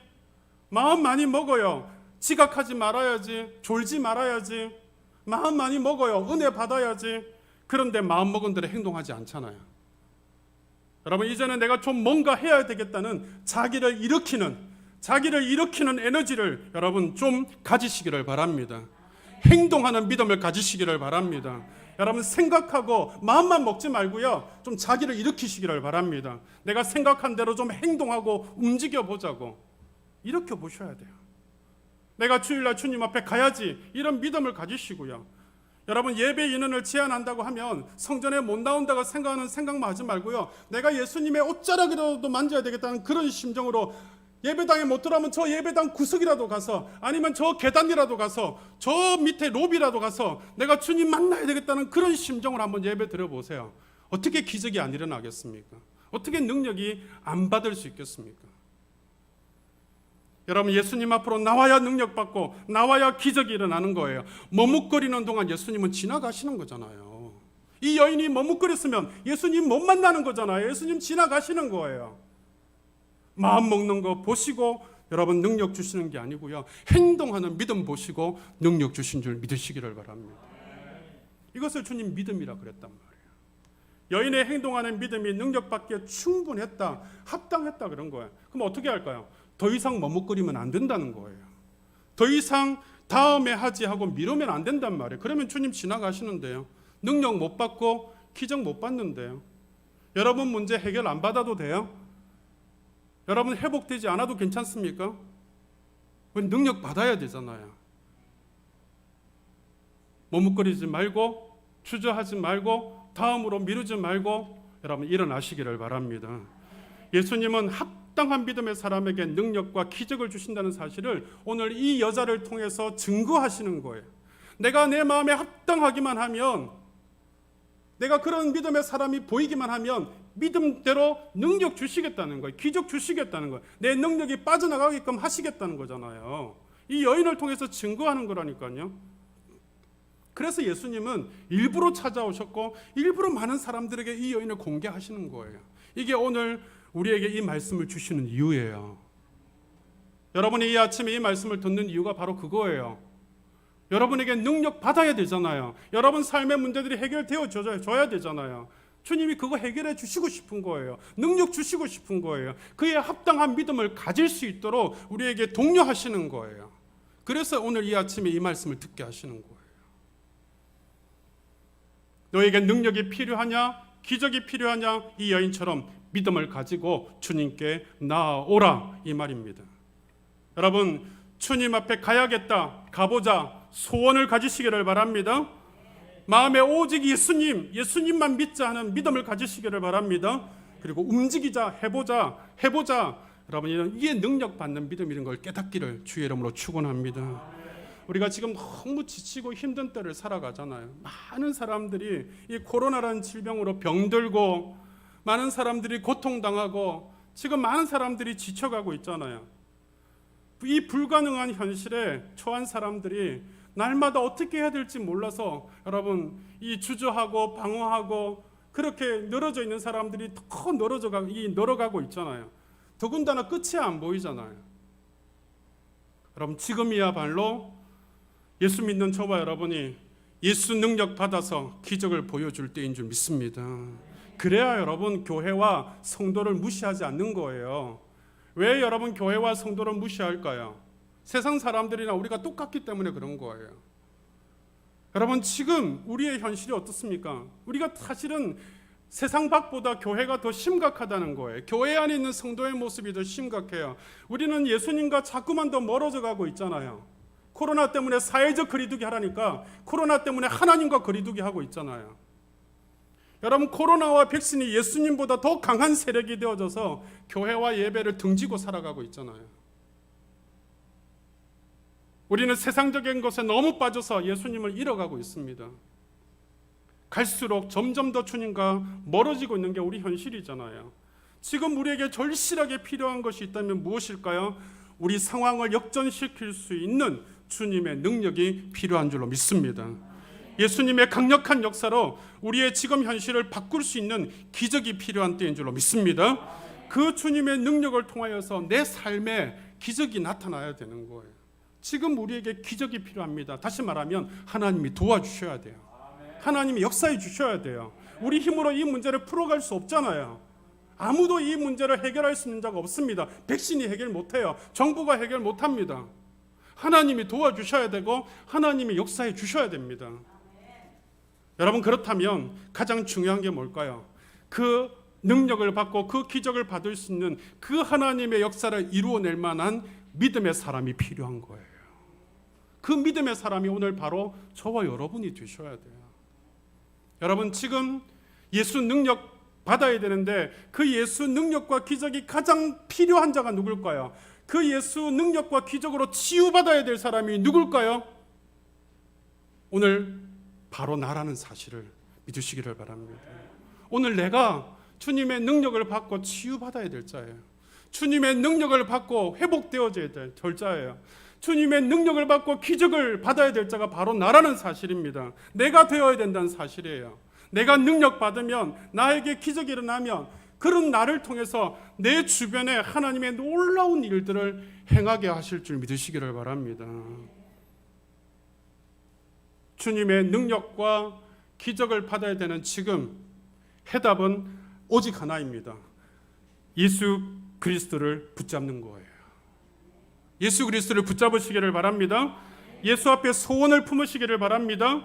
마음 많이 먹어요. 지각하지 말아야지. 졸지 말아야지. 마음 많이 먹어요. 은혜 받아야지. 그런데 마음 먹은 대로 행동하지 않잖아요. 여러분, 이제는 내가 좀 뭔가 해야 되겠다는 자기를 일으키는 에너지를 여러분 좀 가지시기를 바랍니다. 행동하는 믿음을 가지시기를 바랍니다. 여러분, 생각하고 마음만 먹지 말고요, 좀 자기를 일으키시기를 바랍니다. 내가 생각한 대로 좀 행동하고 움직여 보자고 이렇게 보셔야 돼요. 내가 주일날 주님 앞에 가야지, 이런 믿음을 가지시고요. 여러분, 예배 인원을 제한한다고 하면 성전에 못 나온다고 생각하는 생각만 하지 말고요, 내가 예수님의 옷자락이라도 만져야 되겠다는 그런 심정으로 예배당에 못 들어가면 저 예배당 구석이라도 가서, 아니면 저 계단이라도 가서, 저 밑에 로비라도 가서 내가 주님 만나야 되겠다는 그런 심정으로 한번 예배 드려보세요. 어떻게 기적이 안 일어나겠습니까? 어떻게 능력이 안 받을 수 있겠습니까? 여러분, 예수님 앞으로 나와야 능력 받고 나와야 기적이 일어나는 거예요. 머뭇거리는 동안 예수님은 지나가시는 거잖아요. 이 여인이 머뭇거렸으면 예수님 못 만나는 거잖아요. 예수님 지나가시는 거예요. 마음 먹는 거 보시고 여러분 능력 주시는 게 아니고요, 행동하는 믿음 보시고 능력 주신 줄 믿으시기를 바랍니다. 이것을 주님 믿음이라 그랬단 말이에요. 여인의 행동하는 믿음이 능력받기에 충분했다, 합당했다 그런 거예요. 그럼 어떻게 할까요? 더 이상 머뭇거리면 안 된다는 거예요. 더 이상 다음에 하지 하고 미루면 안 된단 말이에요. 그러면 주님 지나가시는데요. 능력 못 받고 기적 못 받는데요. 여러분 문제 해결 안 받아도 돼요? 여러분 회복되지 않아도 괜찮습니까? 능력 받아야 되잖아요. 머뭇거리지 말고 주저하지 말고 다음으로 미루지 말고 여러분 일어나시기를 바랍니다. 예수님은 합당한 믿음의 사람에게 능력과 기적을 주신다는 사실을 오늘 이 여자를 통해서 증거하시는 거예요. 내가 내 마음에 합당하기만 하면, 내가 그런 믿음의 사람이 보이기만 하면 믿음대로 능력 주시겠다는 거예요. 기적 주시겠다는 거예요. 내 능력이 빠져나가게끔 하시겠다는 거잖아요. 이 여인을 통해서 증거하는 거라니까요. 그래서 예수님은 일부러 찾아오셨고 일부러 많은 사람들에게 이 여인을 공개하시는 거예요. 이게 오늘 우리에게 이 말씀을 주시는 이유예요. 여러분이 이 아침에 이 말씀을 듣는 이유가 바로 그거예요. 여러분에게 능력 받아야 되잖아요. 여러분 삶의 문제들이 해결되어 줘야 되잖아요. 주님이 그거 해결해 주시고 싶은 거예요. 능력 주시고 싶은 거예요. 그에 합당한 믿음을 가질 수 있도록 우리에게 독려하시는 거예요. 그래서 오늘 이 아침에 이 말씀을 듣게 하시는 거예요. 너에게 능력이 필요하냐? 기적이 필요하냐? 이 여인처럼 믿음을 가지고 주님께 나아오라, 이 말입니다. 여러분, 주님 앞에 가야겠다, 가보자, 소원을 가지시기를 바랍니다. 마음에 오직 예수님만 믿자 하는 믿음을 가지시기를 바랍니다. 그리고 움직이자, 해보자. 여러분, 이게 능력 받는 믿음, 이런 걸 깨닫기를 주의 이름으로 축원합니다. 우리가 지금 너무 지치고 힘든 때를 살아가잖아요. 많은 사람들이 이 코로나라는 질병으로 병들고, 많은 사람들이 고통당하고, 지금 많은 사람들이 지쳐가고 있잖아요. 이 불가능한 현실에 처한 사람들이 날마다 어떻게 해야 될지 몰라서 여러분 이 주저하고 방어하고 그렇게 늘어져 있는 사람들이 더 늘어가고 있잖아요. 더군다나 끝이 안 보이잖아요. 여러분, 지금이야말로 예수 믿는 저와 여러분이 예수 능력 받아서 기적을 보여줄 때인 줄 믿습니다. 그래야 여러분 교회와 성도를 무시하지 않는 거예요. 왜 여러분 교회와 성도를 무시할까요? 세상 사람들이나 우리가 똑같기 때문에 그런 거예요. 여러분, 지금 우리의 현실이 어떻습니까? 우리가 사실은 세상 밖보다 교회가 더 심각하다는 거예요. 교회 안에 있는 성도의 모습이 더 심각해요. 우리는 예수님과 자꾸만 더 멀어져 가고 있잖아요. 코로나 때문에 사회적 거리두기 하라니까 코로나 때문에 하나님과 거리두기 하고 있잖아요. 여러분, 코로나와 백신이 예수님보다 더 강한 세력이 되어져서 교회와 예배를 등지고 살아가고 있잖아요. 우리는 세상적인 것에 너무 빠져서 예수님을 잃어가고 있습니다. 갈수록 점점 더 주님과 멀어지고 있는 게 우리 현실이잖아요. 지금 우리에게 절실하게 필요한 것이 있다면 무엇일까요? 우리 상황을 역전시킬 수 있는 주님의 능력이 필요한 줄로 믿습니다. 예수님의 강력한 역사로 우리의 지금 현실을 바꿀 수 있는 기적이 필요한 때인 줄로 믿습니다. 그 주님의 능력을 통하여서 내 삶에 기적이 나타나야 되는 거예요. 지금 우리에게 기적이 필요합니다. 다시 말하면 하나님이 도와주셔야 돼요. 하나님이 역사해 주셔야 돼요. 우리 힘으로 이 문제를 풀어갈 수 없잖아요. 아무도 이 문제를 해결할 수 있는 자가 없습니다. 백신이 해결 못해요. 정부가 해결 못합니다. 하나님이 도와주셔야 되고 하나님이 역사해 주셔야 됩니다. 여러분, 그렇다면 가장 중요한 게 뭘까요? 그 능력을 받고 그 기적을 받을 수 있는 그 하나님의 역사를 이루어낼 만한 믿음의 사람이 필요한 거예요. 그 믿음의 사람이 오늘 바로 저와 여러분이 되셔야 돼요. 여러분, 지금 예수 능력 받아야 되는데 그 예수 능력과 기적이 가장 필요한 자가 누굴까요? 그 예수 능력과 기적으로 치유받아야 될 사람이 누굴까요? 오늘 바로 나라는 사실을 믿으시기를 바랍니다. 오늘 내가 주님의 능력을 받고 치유받아야 될 자예요. 주님의 능력을 받고 회복되어져야 될 자예요. 주님의 능력을 받고 기적을 받아야 될 자가 바로 나라는 사실입니다. 내가 되어야 된다는 사실이에요. 내가 능력 받으면, 나에게 기적이 일어나면 그런 나를 통해서 내 주변에 하나님의 놀라운 일들을 행하게 하실 줄 믿으시기를 바랍니다. 주님의 능력과 기적을 받아야 되는 지금 해답은 오직 하나입니다. 예수 그리스도를 붙잡는 거예요. 예수 그리스도를 붙잡으시기를 바랍니다. 예수 앞에 소원을 품으시기를 바랍니다.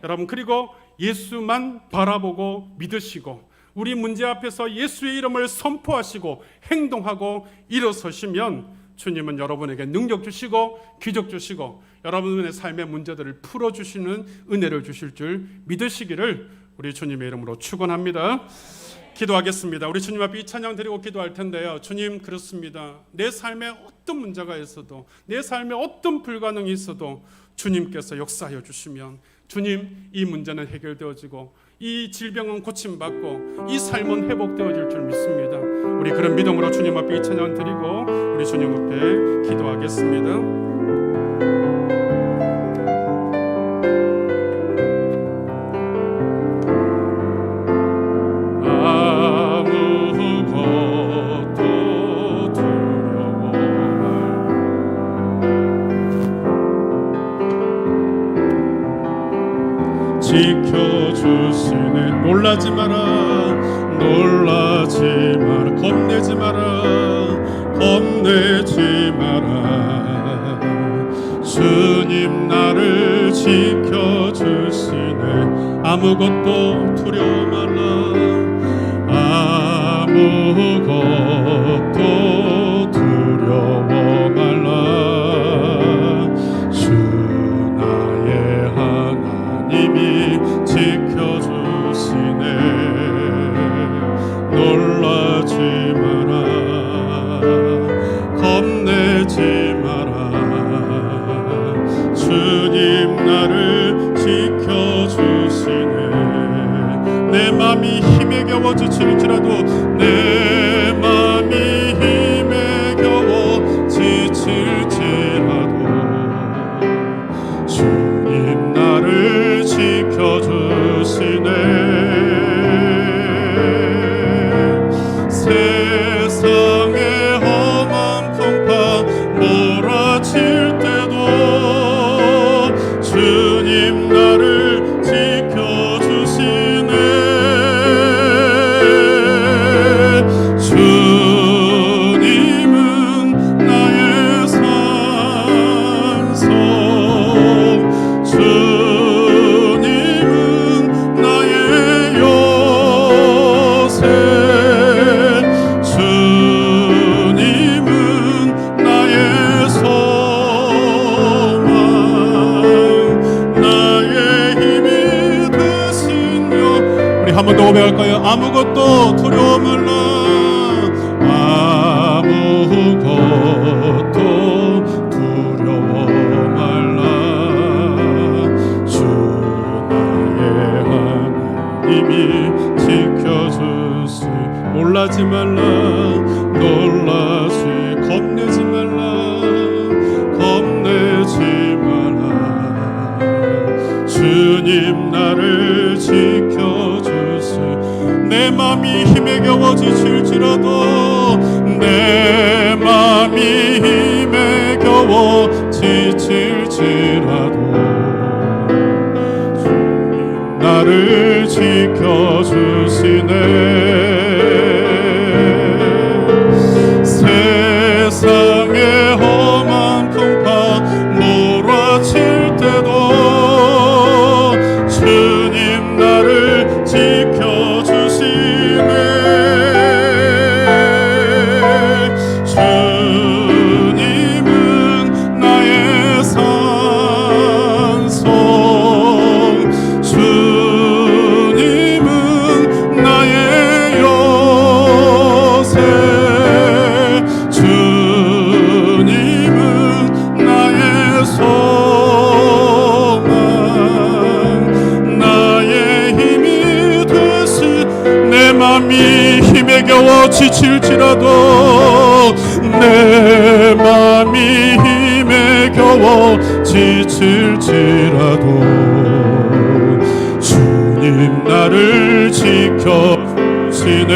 여러분, 그리고 예수만 바라보고 믿으시고 우리 문제 앞에서 예수의 이름을 선포하시고 행동하고 일어서시면 주님은 여러분에게 능력 주시고 기적 주시고 여러분의 삶의 문제들을 풀어주시는 은혜를 주실 줄 믿으시기를 우리 주님의 이름으로 축원합니다. 기도하겠습니다. 우리 주님 앞에 이 찬양 드리고 기도할 텐데요. 주님, 그렇습니다. 내 삶에 어떤 문제가 있어도, 내 삶에 어떤 불가능이 있어도 주님께서 역사하여 주시면 주님, 이 문제는 해결되어지고 이 질병은 고침받고 이 삶은 회복되어질 줄 믿습니다. 우리 그런 믿음으로 주님 앞에 이 찬양 드리고 우리 주님 앞에 기도하겠습니다. 지켜주시네. 놀라지 마라, 놀라지 마라, 겁내지 마라, 겁내지 마라. 주님 나를 지켜주시네. 아무것도 두려워 말라, 아무것도 두려워 말라. 주 나의 하나님이 지켜주시네. 놀라지 마라, 겁내지 마라. 주님 나를 지켜주시네. 내 맘이 힘에 겨워 지칠지라도, 내 맘이 힘에 겨워 지칠지라도 주님 나를 지켜주시네. 세상의 험한 풍파 몰아칠 때도 주님 나를 지켜주시네. 주님은 나의 산성, 주님은 나의 요새, 주님은 나의 소망, 나의 힘이 되시며. 우리 한 번 더 고백할까요? 아무것도 두려워 말라, 아무것도 두려워 말라. 주 나의 하나님이 지켜주시. 놀라지 말라, 지칠지라도 주님 나를 지켜주시네. 세상의 험한 풍파 몰아칠 때도 주님 나를 지켜주시네. 주님은 나의 산성, 주님은 나의 요새, 주님은 나의 소망, 나의 힘이 되신, 내 맘이 힘에 겨워 지칠지라도, 내 맘이 힘에 겨워 지칠지라도 주님 나를 지켜주시네.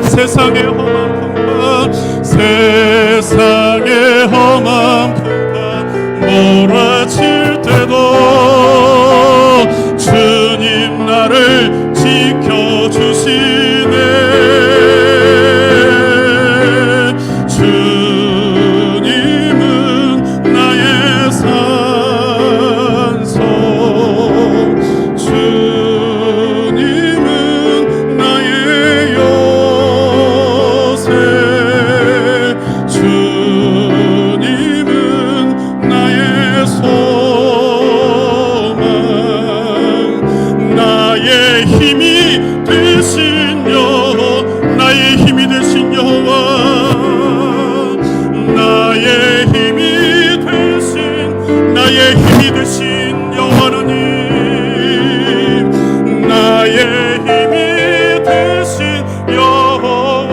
세상의 험한 풍파, 세상의 험한 풍파 몰아칠 때도 주님 나를 지켜주시네. 주님은 나의 산성, 주님은 나의 요새, 주님은 나의 소망, 나의 힘이 되신 여호와, 나의 힘이 되신 여호와, 나의 힘이 되신, 나의 힘이 되신 여호와 하나님, 나의 힘이 되신 여호와.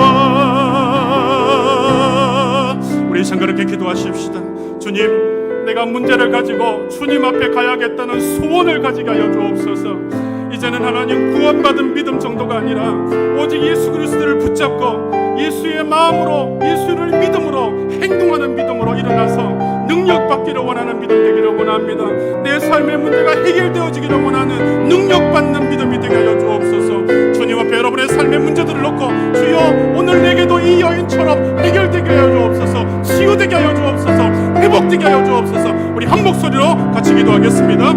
우리 성가롭게 기도하십시다. 주님, 내가 문제를 가지고 주님 앞에 가야겠다는 소원을 가지게 하여 주옵소서. 이제는 하나님 구원받은 믿음 정도가 아니라 오직 예수 그리스도를 붙잡고 예수의 마음으로, 예수를 믿음으로 행동하는 믿음으로 일어나서 능력받기를 원하는 믿음 되기를 원합니다. 내 삶의 문제가 해결되어지기를 원하는 능력받는 믿음이 되게 하여 주옵소서. 주님 앞에 여러분의 삶의 문제들을 놓고 주여 오늘 내게도 이 여인처럼 해결되게 하여 주옵소서, 치유되게 하여 주옵소서, 회복되게 하여 주옵소서. 우리 한 목소리로 같이 기도하겠습니다.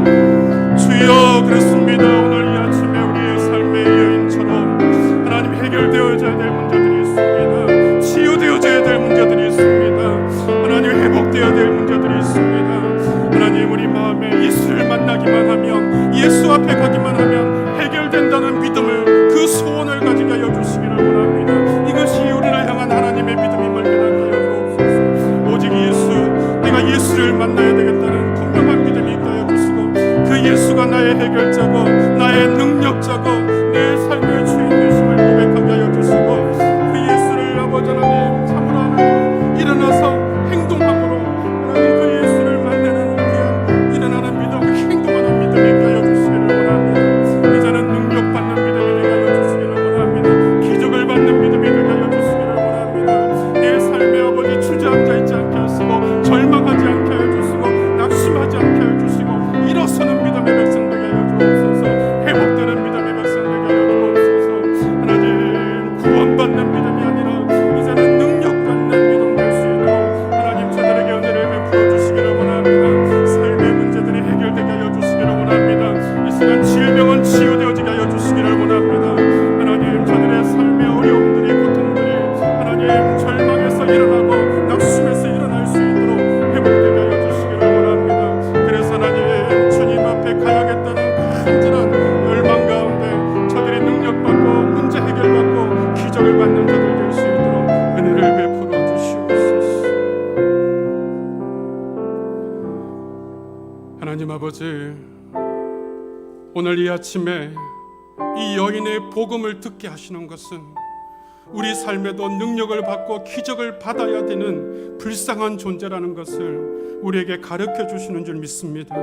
주여, 그렇습니다. 오늘 이 아침에 우리의 삶의 여인처럼 하나님 해결되어져야 될 문제들이 있습니다. 치유되어져야 될 문제들이 있습니다. 하나님 회복되어야 될 문제들이 있습니다. 하나님 우리 마음에 예수를 만나기만 하면, 예수 앞에 가기만 하면 해결된다는 믿음을, 그 소원을 가지게 하여 주시기를 원합니다. 이것이 우리를 향한 하나님의 믿음임을 깨닫게 하여 주옵소서. 오직 예수, 내가 예수를 만나야 되겠다는 분명한 믿음이 있게 하여 주시고, 그 예수가 나의 해결자고 나의 능력자고 내 삶의 주인 되심을 고백하게 하여 주시고, 그 예수를 아버지 하나님 참으로 하나님 일어나서 행동함으로 하나님 그 예수를 만나는 귀한 일어나는 믿음, 그 행동하는 믿음이 있게 하여 주시기를 원합니다. 이제는 능력받는 믿음이 되게 하여 주시기를 원합니다. 기적을 받는 믿음이 되게 하여 주시기를 원합니다. 내 삶의 아버지 주저앉아 있지 않게 하시고, 절망하지 않게 하여 주시고, 낙심하지 않게 하여 주시고, 일어서는 믿음의 백성 되게 하여 주옵소서. 회복되는 믿음의 백성 되게 하여 주옵소서. 하나님 구원받는 믿음이 아니라 이제는 능력받는 믿음 될 수 있도록 하나님 저들에게 은혜를 베풀어 주시기를 원합니다. 삶의 문제들이 해결되게 하여 주시기를 원합니다. 이 시간 질병은 치유되어지게 하여 주시기를 원합니다. 하나님 저들의 삶의 어려움들이, 고통들이 하나님 절망에서 일어나고 낙심에서 일어날 수 있도록 회복되게 하여 주시기를 원합니다. 그래서 하나님 주님 앞에 가야겠다는 간절한 열망 가운데 저들이 능력받고 문제 해결받고 기적을 받는 자들 될 수 있도록 은혜를 베풀어 주시옵소서. 하나님 아버지, 오늘 이 아침에 이 여인의 복음을 듣게 하시는 것은 우리 삶에도 능력을 받고 기적을 받아야 되는 불쌍한 존재라는 것을 우리에게 가르쳐 주시는 줄 믿습니다.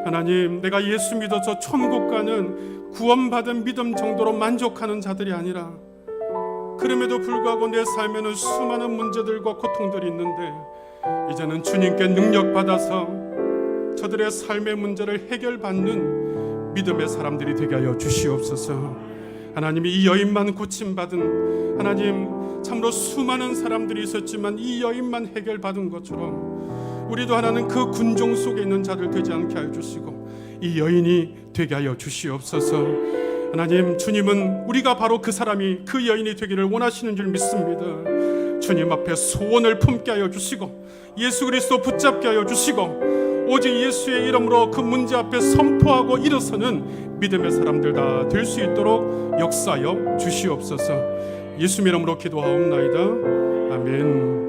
하나님, 내가 예수 믿어서 천국 가는 구원받은 믿음 정도로 만족하는 자들이 아니라, 그럼에도 불구하고 내 삶에는 수많은 문제들과 고통들이 있는데 이제는 주님께 능력받아서 저들의 삶의 문제를 해결받는 믿음의 사람들이 되게 하여 주시옵소서. 하나님이 이 여인만 고침받은, 하나님 참으로 수많은 사람들이 있었지만 이 여인만 해결받은 것처럼 우리도 하나님 그 군종 속에 있는 자들 되지 않게 하여 주시고 이 여인이 되게 하여 주시옵소서. 하나님, 주님은 우리가 바로 그 사람이, 그 여인이 되기를 원하시는 줄 믿습니다. 주님 앞에 소원을 품게 하여 주시고 예수 그리스도 붙잡게 하여 주시고 오직 예수의 이름으로 그 문제 앞에 선포하고 일어서는 믿음의 사람들 다 될 수 있도록 역사하여 주시옵소서. 예수의 이름으로 기도하옵나이다. 아멘.